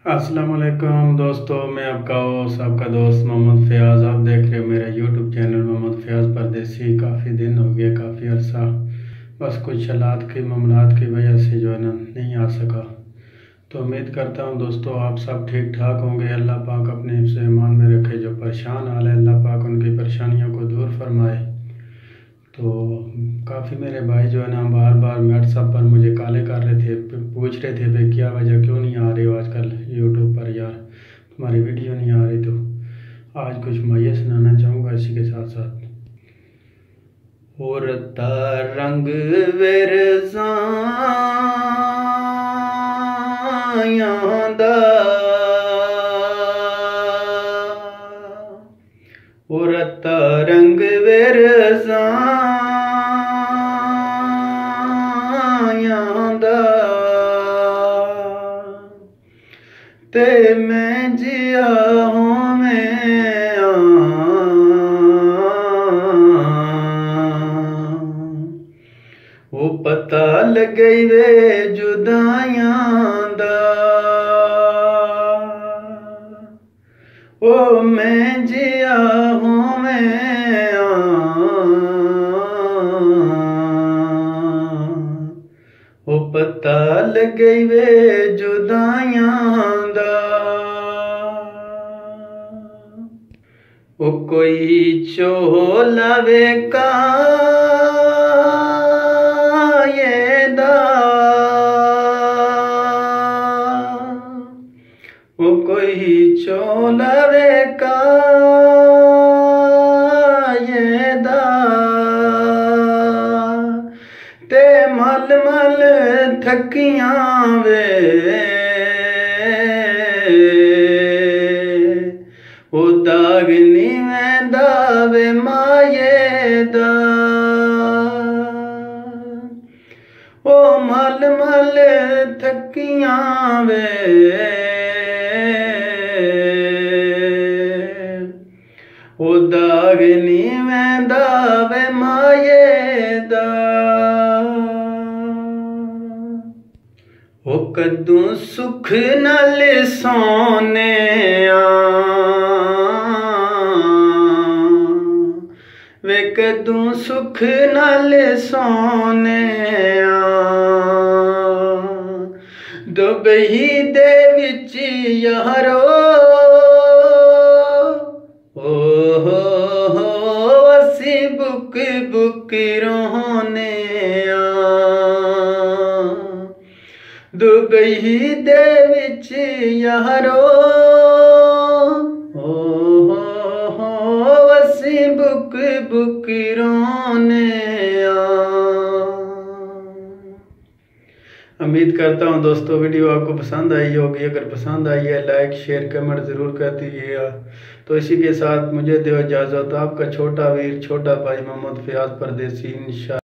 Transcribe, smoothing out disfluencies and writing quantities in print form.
अस्सलामुअलैकुम दोस्तों, मैं आपका दोस्त मोहम्मद फ़याज़। आप देख रहे हो मेरा यूट्यूब चैनल मोहम्मद फ़याज़ परदेसी। काफ़ी दिन हो गया, काफ़ी अरसा, बस कुछ हालात की मामलात की वजह से जो है ना नहीं आ सका। तो उम्मीद करता हूँ दोस्तों आप सब ठीक ठाक होंगे। अल्लाह पाक अपने हिफ्ज़ ईमान में रखे। जो परेशान हाल है अल्लाह पाक उनकी परेशानियों को दूर फरमाए। तो काफ़ी मेरे भाई जो है ना बार बार व्हाट्सएप पर मुझे कॉलें कर रहे थे, पूछ रहे थे भाई क्या वजह, क्यों नहीं आ रही हो आजकल यूट्यूब पर यार, तुम्हारी वीडियो नहीं आ रही। तो आज कुछ मैं सुनाना चाहूँगा इसी के साथ साथ। औरता रंग विरज़ां दा, औरता रंग विरज़ां दा, ते मैं जिया होवें वो पता लगे वे जुदाइयां दा। ओ मैं जिया होवें वो पता लगे वे जुदाइयां दा। ओ कोई चोला वे वो कोई चोला वे ते मल मल थकियां वे ओ दाग निवेंदा वे माये दा। ओ मल मल थकियां वे ओ दाग निवेंदा वे माये दा। ओ कदू सुख नाल सोने वे कदू सुख नाल सोने दुबई दे विच यारो असी बुक बुक रोने दुबई दे विच यारो असी बुक बुक रोने। उम्मीद करता हूँ दोस्तों वीडियो आपको पसंद आई होगी। अगर पसंद आई है लाइक शेयर कमेंट ज़रूर कर दीजिएगा। तो इसी के साथ मुझे दो इजाज़त। आपका छोटा वीर छोटा भाई मोहम्मद फ़याज़ परदेसी। इंशाअल्लाह।